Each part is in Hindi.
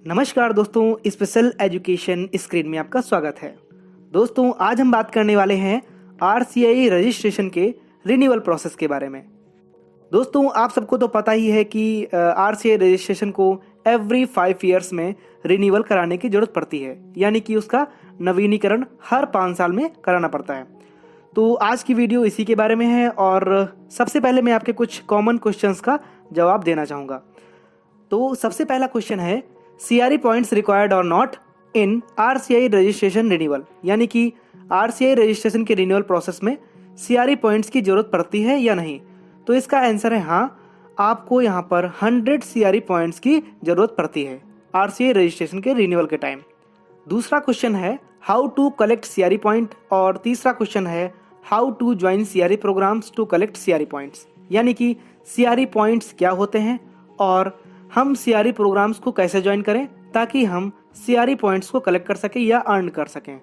नमस्कार दोस्तों, स्पेशल एजुकेशन स्क्रीन में आपका स्वागत है। दोस्तों, आज हम बात करने वाले हैं आरसीआई रजिस्ट्रेशन के रिन्यूअल प्रोसेस के बारे में। दोस्तों, आप सबको तो पता ही है कि आरसीआई रजिस्ट्रेशन को एवरी 5 ईयर्स में रिन्यूअल कराने की जरूरत पड़ती है, यानी कि उसका नवीनीकरण हर 5 साल में कराना पड़ता है। तो आज की वीडियो इसी के बारे में है और सबसे पहले मैं आपके कुछ कॉमन क्वेश्चंस का जवाब देना चाहूँगा। तो सबसे पहला क्वेश्चन है, CRE पॉइंट्स रिक्वायर्ड और not in RCI registration renewal, यानी कि आरसीआई रजिस्ट्रेशन के रिन्यूअल प्रोसेस में CRE पॉइंट्स की जरूरत पड़ती है या नहीं। तो इसका आंसर है हाँ, आपको यहाँ पर 100 CRE पॉइंट्स की जरूरत पड़ती है आरसीआई रजिस्ट्रेशन के रिन्यूअल के टाइम। दूसरा क्वेश्चन है how to collect CRE point और तीसरा क्वेश्चन है how to join CRE programmes to collect CRE points, यानी कि CRE पॉइंट्स क्या होते हैं और हम CRE प्रोग्राम्स को कैसे ज्वाइन करें ताकि हम CRE पॉइंट्स को कलेक्ट कर सकें या अर्न कर सकें।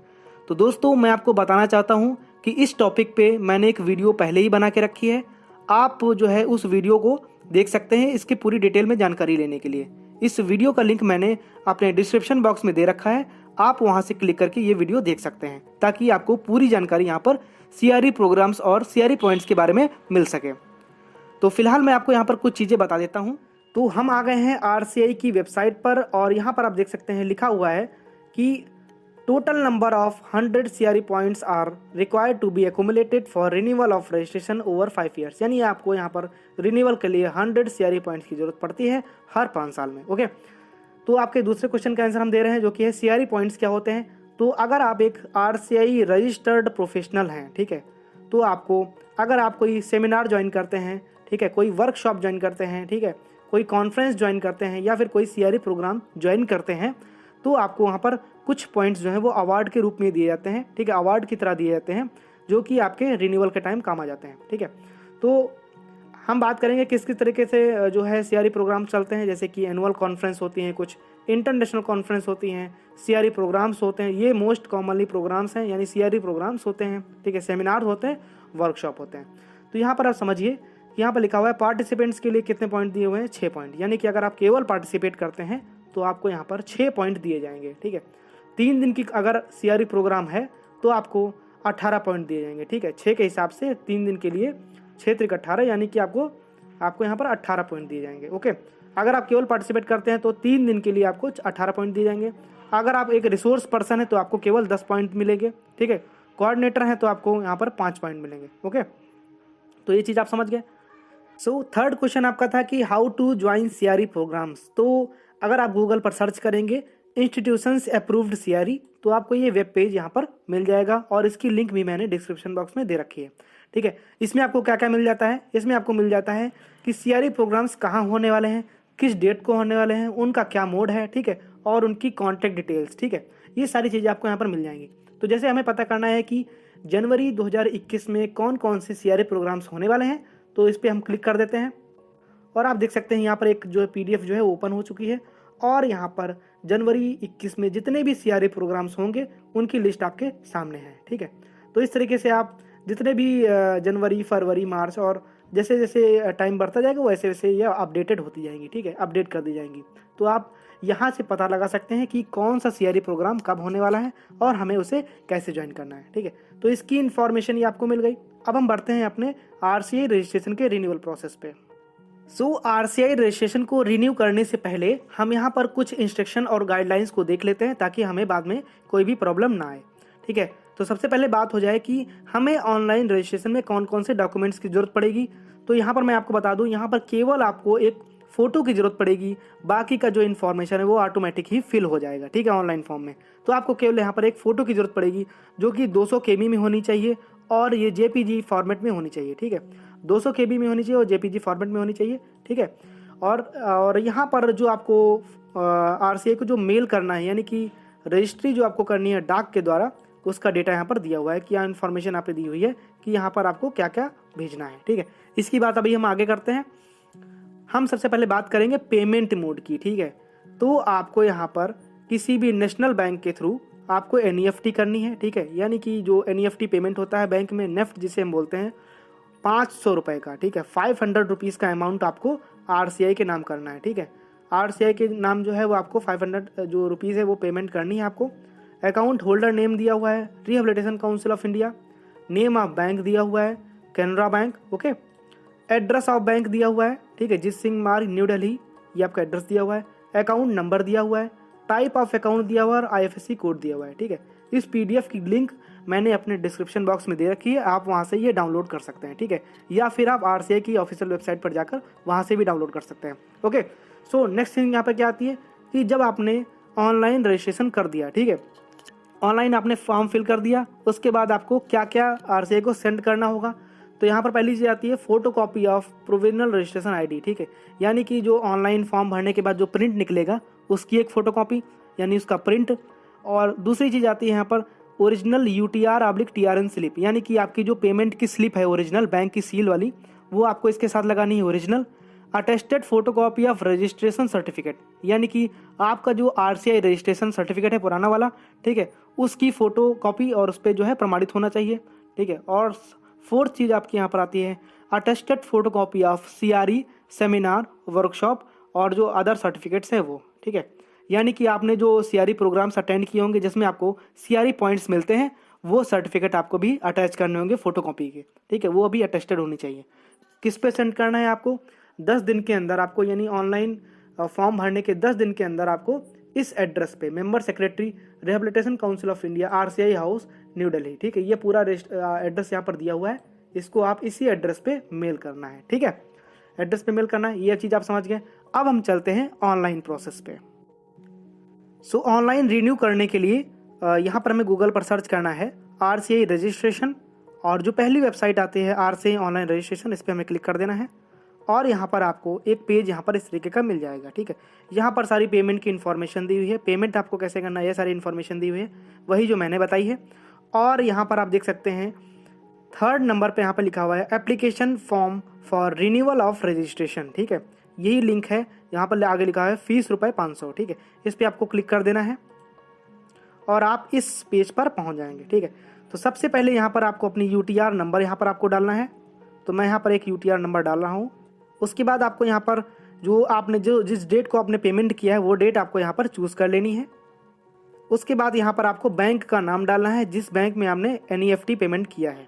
तो दोस्तों, मैं आपको बताना चाहता हूं कि इस टॉपिक पे मैंने एक वीडियो पहले ही बना के रखी है। आप जो है उस वीडियो को देख सकते हैं इसकी पूरी डिटेल में जानकारी लेने के लिए। इस वीडियो का लिंक मैंने अपने डिस्क्रिप्शन बॉक्स में दे रखा है, आप वहां से क्लिक करके ये वीडियो देख सकते हैं ताकि आपको पूरी जानकारी यहाँ पर CRE प्रोग्राम्स और CRE पॉइंट्स के बारे में मिल सके। तो फिलहाल मैं आपको यहाँ पर कुछ चीज़ें बता देता हूँ। तो हम आ गए हैं आरसीआई की वेबसाइट पर और यहाँ पर आप देख सकते हैं लिखा हुआ है कि total number of 100 CRE points are required to be accumulated for renewal of registration over 5 years, यानी आपको यहाँ पर रिन्यूअल के लिए 100 CRE पॉइंट्स की जरूरत पड़ती है हर 5 साल में। ओके, तो आपके दूसरे क्वेश्चन का आंसर हम दे रहे हैं जो कि है CRE पॉइंट्स क्या होते हैं। तो अगर आप एक आरसीआई रजिस्टर्ड प्रोफेशनल हैं, ठीक है, तो आपको अगर आप कोई सेमिनार ज्वाइन करते हैं, ठीक है, कोई वर्कशॉप ज्वाइन करते हैं, ठीक है, कोई कॉन्फ्रेंस ज्वाइन करते हैं या फिर कोई CRE प्रोग्राम ज्वाइन करते हैं, तो आपको वहाँ पर कुछ पॉइंट्स जो हैं वो अवार्ड के रूप में दिए जाते हैं, ठीक है, अवार्ड की तरह दिए जाते हैं जो कि आपके रिन्यूअल के टाइम काम आ जाते हैं। ठीक है, तो हम बात करेंगे किस किस तरीके से जो है CRE प्रोग्राम चलते हैं, जैसे कि एनुअल कॉन्फ्रेंस होती हैं, कुछ इंटरनेशनल कॉन्फ्रेंस होती हैं, CRE प्रोग्राम्स होते हैं, ये मोस्ट कॉमनली प्रोग्राम्स हैं, यानी CRE प्रोग्राम्स होते हैं, ठीक है, सेमिनार होते हैं, वर्कशॉप होते हैं। तो यहाँ पर आप समझिए, यहाँ पर लिखा हुआ है पार्टिसिपेंट्स के लिए कितने पॉइंट दिए हुए हैं, 6 पॉइंट, यानी कि अगर आप केवल पार्टिसिपेट करते हैं तो आपको यहाँ पर 6 पॉइंट दिए जाएंगे। ठीक है, 3 दिन की अगर CRE प्रोग्राम है तो आपको 18 पॉइंट दिए जाएंगे। ठीक है, 6 के हिसाब से 3 दिन के लिए 6 त्रिक 18, यानी कि आपको यहाँ पर 18 पॉइंट दिए जाएंगे। ओके, अगर आप केवल पार्टिसिपेट करते हैं तो 3 दिन के लिए आपको 18 पॉइंट दिए जाएंगे। अगर आप एक रिसोर्स पर्सन है तो आपको केवल 10 पॉइंट मिलेंगे। ठीक है, कोऑर्डिनेटर है तो आपको यहाँ पर 5 पॉइंट मिलेंगे। ओके, तो ये चीज़ आप समझ गए। सो थर्ड क्वेश्चन आपका था कि how to join CRE programmes. तो अगर आप गूगल पर सर्च करेंगे इंस्टीट्यूशंस अप्रूव्ड CRE तो आपको ये वेब पेज यहाँ पर मिल जाएगा और इसकी लिंक भी मैंने डिस्क्रिप्शन बॉक्स में दे रखी है। ठीक है, इसमें आपको क्या क्या मिल जाता है, इसमें आपको मिल जाता है कि CRE प्रोग्राम्स कहाँ होने वाले हैं, किस डेट को होने वाले हैं, उनका क्या मोड है, ठीक है, और उनकी कॉन्टैक्ट डिटेल्स। ठीक है, ये सारी चीज़ें आपको यहाँ पर मिल जाएंगी। तो जैसे हमें पता करना है कि जनवरी 2021 में कौन कौन से CRE प्रोग्राम्स होने वाले हैं, तो इस पर हम क्लिक कर देते हैं और आप देख सकते हैं यहाँ पर एक जो PDF जो है ओपन हो चुकी है और यहाँ पर जनवरी 21 में जितने भी CRE प्रोग्राम्स होंगे उनकी लिस्ट आपके सामने है। ठीक है, तो इस तरीके से आप जितने भी जनवरी, फरवरी, मार्च और जैसे जैसे टाइम बढ़ता जाएगा वैसे वैसे ये अपडेटेड होती जाएंगी। ठीक है, अपडेट कर दी जाएंगी। तो आप यहाँ से पता लगा सकते हैं कि कौन सा CRE प्रोग्राम कब होने वाला है और हमें उसे कैसे ज्वाइन करना है। ठीक है, तो इसकी इन्फॉर्मेशन ये आपको मिल गई। अब हम बढ़ते हैं अपने आरसीआई रजिस्ट्रेशन के रिन्यूअल प्रोसेस पे। सो आरसीआई रजिस्ट्रेशन को रिन्यू करने से पहले हम यहाँ पर कुछ इंस्ट्रक्शन और गाइडलाइंस को देख लेते हैं ताकि हमें बाद में कोई भी प्रॉब्लम ना आए। ठीक है, तो सबसे पहले बात हो जाए कि हमें ऑनलाइन रजिस्ट्रेशन में कौन कौन से डॉक्यूमेंट्स की जरूरत पड़ेगी। तो यहाँ पर मैं आपको बता दूँ, यहाँ पर केवल आपको एक फ़ोटो की जरूरत पड़ेगी, बाकी का जो इन्फॉर्मेशन है वो ऑटोमेटिक ही फिल हो जाएगा। ठीक है, ऑनलाइन फॉर्म में। तो आपको केवल यहाँ पर एक फ़ोटो की जरूरत पड़ेगी जो कि 200 KB में होनी चाहिए और ये JPG फॉर्मेट में होनी चाहिए। ठीक है, 200 KB में होनी चाहिए और JPG फॉर्मेट में होनी चाहिए। ठीक है, और यहाँ पर जो आपको आरसीआई को जो मेल करना है, यानी कि रजिस्ट्री जो आपको करनी है डाक के द्वारा, उसका डेटा यहाँ पर दिया हुआ है, क्या इन्फॉर्मेशन आपने दी हुई है कि यहाँ पर आपको क्या क्या भेजना है। ठीक है, इसकी बात अभी हम आगे करते हैं। हम सबसे पहले बात करेंगे पेमेंट मोड की। ठीक है, तो आपको यहाँ पर किसी भी नेशनल बैंक के थ्रू आपको NEFT करनी है। ठीक है, यानी कि जो NEFT पेमेंट होता है बैंक में, नेफ्ट जिसे हम बोलते हैं, 500 रुपये का। ठीक है, 500 रुपीज़ का अमाउंट आपको आरसीआई के नाम करना है। ठीक है, RCI के नाम जो है वो आपको 500 जो रुपीज़ है वो पेमेंट करनी है आपको। अकाउंट होल्डर नेम दिया हुआ है rehabilitation council of India, name of bank दिया हुआ है Canara bank, okay. Address of bank दिया हुआ है, ठीक है, जित सिंह मार्ग न्यू दिल्ली, ये आपका एड्रेस दिया हुआ है। अकाउंट नंबर दिया हुआ है, टाइप ऑफ अकाउंट दिया हुआ है और IFSC कोड दिया हुआ है, ठीक है। इस PDF की लिंक मैंने अपने डिस्क्रिप्शन बॉक्स में दे रखी है, आप वहाँ से ये डाउनलोड कर सकते हैं, ठीक है, या फिर आप RCI की ऑफिशियल वेबसाइट पर जाकर वहाँ से भी डाउनलोड कर सकते हैं, ओके। सो नेक्स्ट थिंग यहाँ पर क्या आती है कि जब आपने ऑनलाइन रजिस्ट्रेशन कर दिया, ठीक है, ऑनलाइन आपने फॉर्म फिल कर दिया, उसके बाद आपको क्या क्या RCI को सेंड करना होगा। तो यहाँ पर पहली चीज़ आती है photo copy of provisional registration ID, ठीक है, यानी कि जो ऑनलाइन फॉर्म भरने के बाद जो प्रिंट निकलेगा उसकी एक फ़ोटो कॉपी, यानी उसका प्रिंट। और दूसरी चीज़ आती है यहाँ पर ओरिजिनल UTR/TRN स्लिप, यानी कि आपकी जो पेमेंट की स्लिप है ओरिजिनल बैंक की सील वाली, वो आपको इसके साथ लगानी है original. Attested photo copy of registration certificate, यानी कि आपका जो RCI रजिस्ट्रेशन सर्टिफिकेट है पुराना वाला, ठीक है, उसकी फ़ोटो कॉपी और उस पर जो है प्रमाणित होना चाहिए, ठीक है। और फोर्थ चीज़ आपकी यहाँ पर आती है attested photo copy of CRE seminar workshop और जो अदर सर्टिफिकेट्स है वो, ठीक है, यानी कि आपने जो CRE प्रोग्राम्स अटेंड किए होंगे जिसमें आपको CRE पॉइंट्स मिलते हैं, वो सर्टिफिकेट आपको भी अटैच करने होंगे फोटो कॉपी के, ठीक है, वो भी अटेस्टेड होनी चाहिए। किस पे सेंड करना है आपको? 10 दिन के अंदर आपको, यानी ऑनलाइन फॉर्म भरने के 10 दिन के अंदर आपको इस एड्रेस पे member secretary rehabilitation council of India RCI house new Delhi, ठीक है, ये पूरा एड्रेस यहाँ पर दिया हुआ है, इसको आप इसी एड्रेस पे मेल करना है, ठीक है, एड्रेस पे मेल करना है। ये चीज़ आप समझ गए। अब हम चलते हैं ऑनलाइन प्रोसेस पे। सो ऑनलाइन रिन्यू करने के लिए यहाँ पर हमें गूगल पर सर्च करना है RCI रजिस्ट्रेशन, और जो पहली वेबसाइट आती है RCI ऑनलाइन रजिस्ट्रेशन, इस पर हमें क्लिक कर देना है और यहाँ पर आपको एक पेज यहाँ पर इस तरीके का मिल जाएगा, ठीक है। यहाँ पर सारी पेमेंट की इन्फॉर्मेशन दी हुई है, पेमेंट आपको कैसे करना है ये सारी इन्फॉर्मेशन दी हुई है, वही जो मैंने बताई है। और यहाँ पर आप देख सकते हैं 3rd नंबर पे यहाँ पर लिखा हुआ है application form for renewal of registration, ठीक है, यही लिंक है। यहाँ पर आगे लिखा है फीस ₹500, ठीक है, इस पर आपको क्लिक कर देना है और आप इस पेज पर पहुँच जाएंगे, ठीक है। तो सबसे पहले यहाँ पर आपको अपनी UTR नंबर यहाँ पर आपको डालना है, तो मैं यहाँ पर एक UTR नंबर डाल रहा हूँ। उसके बाद आपको यहाँ पर जो आपने जिस डेट को आपने पेमेंट किया है वो डेट आपको यहाँ पर चूज़ कर लेनी है। उसके बाद यहाँ पर आपको बैंक का नाम डालना है जिस बैंक में आपने NEFT पेमेंट किया है।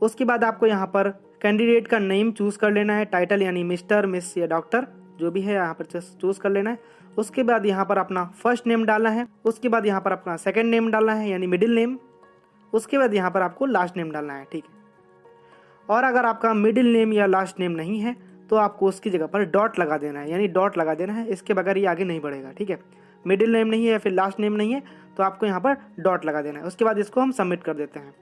उसके बाद आपको यहाँ पर कैंडिडेट का नेम चूज़ कर लेना है, टाइटल यानी मिस्टर, मिस या डॉक्टर जो भी है यहाँ पर चूज़ कर लेना है। उसके बाद यहाँ पर अपना फर्स्ट नेम डालना है, उसके बाद यहाँ पर अपना सेकेंड नेम डालना है यानी मिडिल नेम, उसके बाद यहाँ पर आपको लास्ट नेम डालना है, ठीक है। और अगर आपका मिडिल नेम या लास्ट नेम नहीं है तो आपको उसकी जगह पर डॉट लगा देना है, यानी डॉट लगा देना है, इसके बगैर ये आगे नहीं बढ़ेगा, ठीक है। मिडिल नेम नहीं है या फिर लास्ट नेम नहीं है तो आपको यहाँ पर डॉट लगा देना है। उसके बाद इसको हम सबमिट कर देते हैं।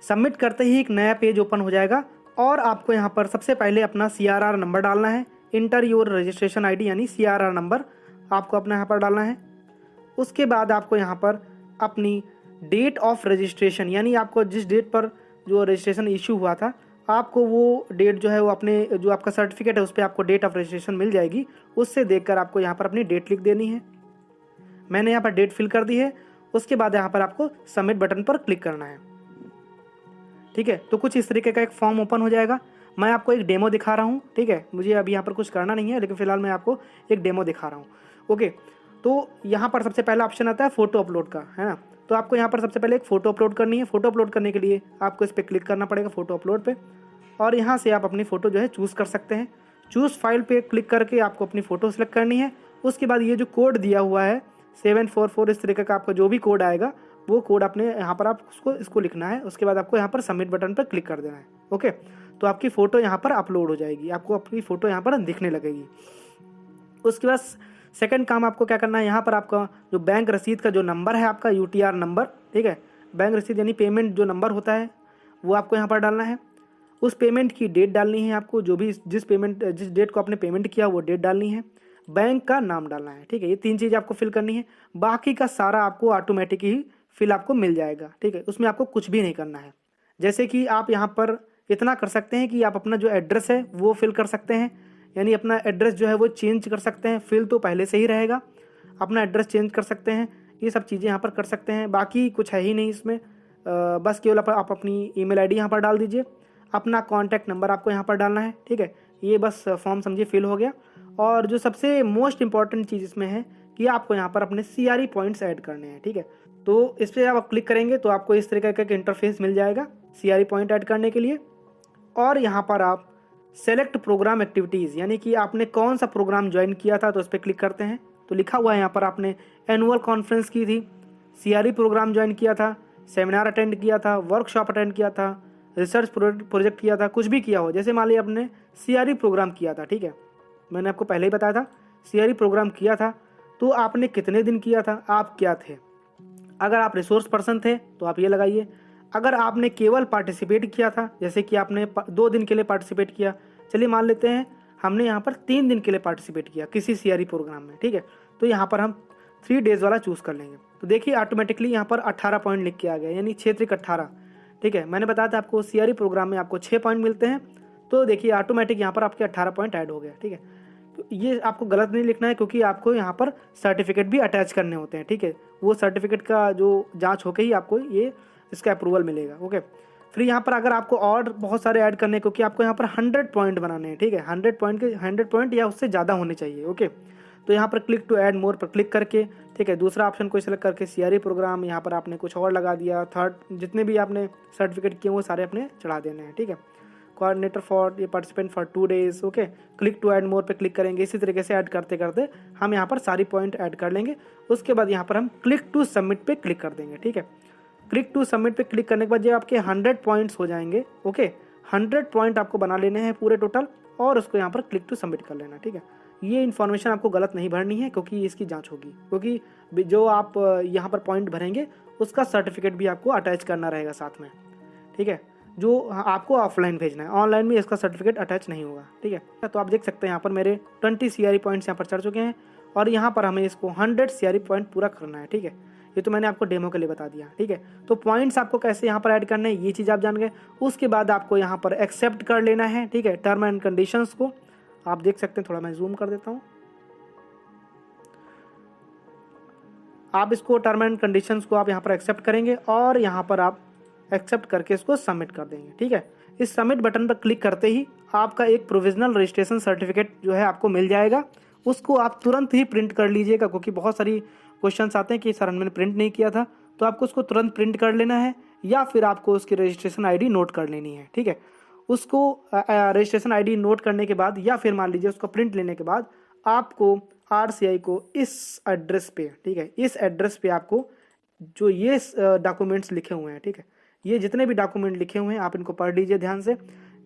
सबमिट करते ही एक नया पेज ओपन हो जाएगा और आपको यहाँ पर सबसे पहले अपना CRR नंबर डालना है, इंटर योर रजिस्ट्रेशन ID यानी CRR नंबर आपको अपना यहाँ पर डालना है। उसके बाद आपको यहाँ पर अपनी डेट ऑफ रजिस्ट्रेशन, यानी आपको जिस डेट पर जो रजिस्ट्रेशन इशू हुआ था आपको वो डेट जो है वो अपने जो आपका सर्टिफिकेट है उस पर आपको डेट ऑफ रजिस्ट्रेशन मिल जाएगी, उससे देखकर आपको यहाँ पर अपनी डेट लिख देनी है। मैंने यहाँ पर डेट फिल कर दी है। उसके बाद यहाँ पर आपको सबमिट बटन पर क्लिक करना है, ठीक है। तो कुछ इस तरीके का एक फॉर्म ओपन हो जाएगा। मैं आपको एक डेमो दिखा रहा हूँ, ठीक है, मुझे अभी यहाँ पर कुछ करना नहीं है लेकिन फिलहाल मैं आपको एक डेमो दिखा रहा हूँ, ओके। तो यहाँ पर सबसे पहला ऑप्शन आता है फ़ोटो अपलोड का, है ना। तो आपको यहाँ पर सबसे पहले एक फ़ोटो अपलोड करनी है। फ़ोटो अपलोड करने के लिए आपको इस पर क्लिक करना पड़ेगा, फ़ोटो अपलोड पे, और यहाँ से आप अपनी फ़ोटो जो है चूज़ कर सकते हैं। चूज़ फाइल पे क्लिक करके आपको अपनी फ़ोटो सेलेक्ट करनी है। उसके बाद ये जो कोड दिया हुआ है 744 इस तरीके का आपका जो भी कोड आएगा वो कोड अपने यहाँ पर आप इसको लिखना है। उसके बाद आपको यहाँ पर सबमिट बटन पर क्लिक कर देना है, ओके। तो आपकी फ़ोटो यहाँ पर अपलोड हो जाएगी, आपको अपनी फ़ोटो यहाँ पर दिखने लगेगी। उसके बाद सेकंड काम आपको क्या करना है, यहाँ पर आपका जो बैंक रसीद का जो नंबर है आपका UTR नंबर, ठीक है, बैंक रसीद यानी पेमेंट जो नंबर होता है वो आपको यहाँ पर डालना है। उस पेमेंट की डेट डालनी है आपको, जो भी जिस डेट को आपने पेमेंट किया वो डेट डालनी है। बैंक का नाम डालना है, ठीक है। ये 3 चीज़ आपको फिल करनी है। बाकी का सारा आपको ऑटोमेटिक ही फिल आपको मिल जाएगा, ठीक है। उसमें आपको कुछ भी नहीं करना है। जैसे कि आप यहाँ पर इतना कर सकते हैं कि आप अपना जो एड्रेस है वो फिल कर सकते हैं, यानी अपना एड्रेस जो है वो चेंज कर सकते हैं। फिल तो पहले से ही रहेगा, अपना एड्रेस चेंज कर सकते हैं, ये सब चीज़ें यहाँ पर कर सकते हैं। बाकी कुछ है ही नहीं इसमें, बस केवल आप अपनी email ID यहाँ पर डाल दीजिए। अपना कॉन्टैक्ट नंबर आपको यहाँ पर डालना है, ठीक है। ये बस फॉर्म समझिए फिल हो गया। और जो सबसे मोस्ट इंपॉर्टेंट चीज़ इसमें है कि आपको यहाँ पर अपने CRE पॉइंट्स ऐड करने हैं, ठीक है। तो इस पर आप क्लिक करेंगे तो आपको इस तरीके का एक इंटरफेस मिल जाएगा CRE पॉइंट ऐड करने के लिए। और यहाँ पर आप सेलेक्ट प्रोग्राम एक्टिविटीज़, यानी कि आपने कौन सा प्रोग्राम ज्वाइन किया था, तो उस पर क्लिक करते हैं। तो लिखा हुआ है यहाँ पर आपने एनुअल कॉन्फ्रेंस की थी, CRE प्रोग्राम ज्वाइन किया था, सेमिनार अटेंड किया था, वर्कशॉप अटेंड किया था, रिसर्च प्रोजेक्ट किया था, कुछ भी किया हो। जैसे मान लिया आपने CRE प्रोग्राम किया था, ठीक है, मैंने आपको पहले ही बताया था CRE प्रोग्राम किया था, तो आपने कितने दिन किया था, आप क्या थे। अगर आप रिसोर्स पर्सन थे तो आप ये लगाइए। अगर आपने केवल पार्टिसिपेट किया था, जैसे कि आपने 2 दिन के लिए पार्टिसिपेट किया, चलिए मान लेते हैं हमने यहाँ पर 3 दिन के लिए पार्टिसिपेट किया किसी CRE प्रोग्राम में, ठीक है, तो यहाँ पर हम 3 डेज़ वाला चूज़ कर लेंगे। तो देखिए ऑटोमेटिकली यहाँ पर 18 पॉइंट लिख के आ गया, यानी 6 त्रिक 18, ठीक है। मैंने बताया था आपको CRE प्रोग्राम में आपको 6 पॉइंट मिलते हैं, तो देखिए ऑटोमेटिक यहाँ पर आपके 18 पॉइंट ऐड हो गया, ठीक है। तो ये आपको गलत नहीं लिखना है, क्योंकि आपको यहाँ पर सर्टिफिकेट भी अटैच करने होते हैं, ठीक है। वो सर्टिफिकेट का जो जांच होके ही आपको ये इसका अप्रूवल मिलेगा, ओके। फिर यहाँ पर अगर आपको और बहुत सारे ऐड करने हैं, क्योंकि आपको यहाँ पर 100 पॉइंट बनाने हैं, ठीक है, 100 पॉइंट या उससे ज़्यादा होने चाहिए, ओके। तो यहाँ पर क्लिक टू ऐड मोर पर क्लिक करके, ठीक है, दूसरा ऑप्शन को सिलेक्ट करके CRE प्रोग्राम, यहाँ पर आपने कुछ और लगा दिया। थर्ड जितने भी आपने सर्टिफिकेट किए वो सारे अपने चढ़ा देने हैं, ठीक है। कोऑर्डिनेटर फॉर ये participant for 2 days, okay. Click to add more पे क्लिक करेंगे। इसी तरीके से ऐड करते करते हम यहाँ पर सारी पॉइंट ऐड कर लेंगे। उसके बाद यहाँ पर हम क्लिक टू सबमिट पे क्लिक कर देंगे, ठीक है। क्लिक टू सबमिट पे क्लिक करने के बाद जब आपके 100 पॉइंट्स हो जाएंगे, ओके, 100 पॉइंट आपको बना लेने हैं पूरे टोटल, और उसको यहाँ पर क्लिक टू सबमिट कर लेना, ठीक है। ये इन्फॉर्मेशन आपको गलत नहीं भरनी है, क्योंकि इसकी जांच होगी, क्योंकि जो आप यहाँ पर पॉइंट भरेंगे उसका सर्टिफिकेट भी आपको अटैच करना रहेगा साथ में, ठीक है, जो आपको ऑफलाइन भेजना है। ऑनलाइन में इसका सर्टिफिकेट अटैच नहीं होगा, ठीक है। तो आप देख सकते हैं यहाँ पर मेरे 20 CRE पॉइंट्स यहाँ पर चढ़ चुके हैं, और यहाँ पर हमें इसको 100 CRE पॉइंट पूरा करना है, ठीक है। ये तो मैंने आपको डेमो के लिए बता दिया, ठीक है। तो पॉइंट्स आपको कैसे यहाँ पर ऐड करने हैं ये चीज़ आप जान गए। उसके बाद आपको यहाँ पर एक्सेप्ट कर लेना है, ठीक है, टर्म एंड कंडीशंस को। आप देख सकते हैं, थोड़ा मैं जूम कर देता हूँ। आप इसको टर्म एंड कंडीशंस को आप यहाँ पर एक्सेप्ट करेंगे, और यहाँ पर आप एक्सेप्ट करके इसको सबमिट कर देंगे, ठीक है। इस सबमिट बटन पर क्लिक करते ही आपका एक प्रोविजनल रजिस्ट्रेशन सर्टिफिकेट जो है आपको मिल जाएगा। उसको आप तुरंत ही प्रिंट कर लीजिएगा, क्योंकि बहुत सारी क्वेश्चंस आते हैं कि सर मैंने प्रिंट नहीं किया था, तो आपको उसको तुरंत प्रिंट कर लेना है, या फिर आपको उसकी रजिस्ट्रेशन ID नोट कर लेनी है, ठीक है। उसको रजिस्ट्रेशन ID नोट करने के बाद, या फिर मान लीजिए उसको प्रिंट लेने के बाद, आपको RCI को इस एड्रेस पे, ठीक है, इस एड्रेस पे आपको जो ये डॉक्यूमेंट्स लिखे हुए हैं, ठीक है, ये जितने भी डॉक्यूमेंट लिखे हुए हैं आप इनको पढ़ लीजिए ध्यान से।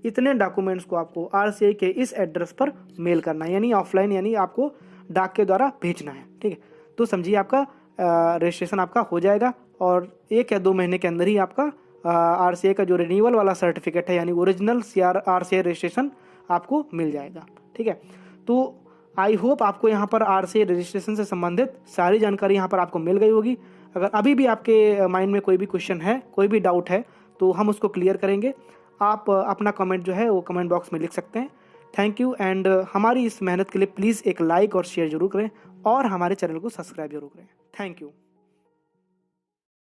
इतने डॉक्यूमेंट्स को आपको RCI के इस एड्रेस पर मेल करना है, यानी ऑफलाइन, यानी आपको डाक के द्वारा भेजना है, ठीक है। तो समझिए आपका रजिस्ट्रेशन आपका हो जाएगा, और 1 या 2 महीने के अंदर ही आपका RCI का जो रिन्यूअल वाला सर्टिफिकेट है, यानी ओरिजिनल RCI रजिस्ट्रेशन आपको मिल जाएगा, ठीक है। तो आई होप आपको यहाँ पर RCI रजिस्ट्रेशन से संबंधित सारी जानकारी यहाँ पर आपको मिल गई होगी। अगर अभी भी आपके माइंड में कोई भी क्वेश्चन है, कोई भी डाउट है, तो हम उसको क्लियर करेंगे। आप अपना कमेंट जो है वो कमेंट बॉक्स में लिख सकते हैं। थैंक यू, एंड हमारी इस मेहनत के लिए प्लीज़ एक लाइक और शेयर जरूर करें, और हमारे चैनल को सब्सक्राइब जरूर करें। Thank you.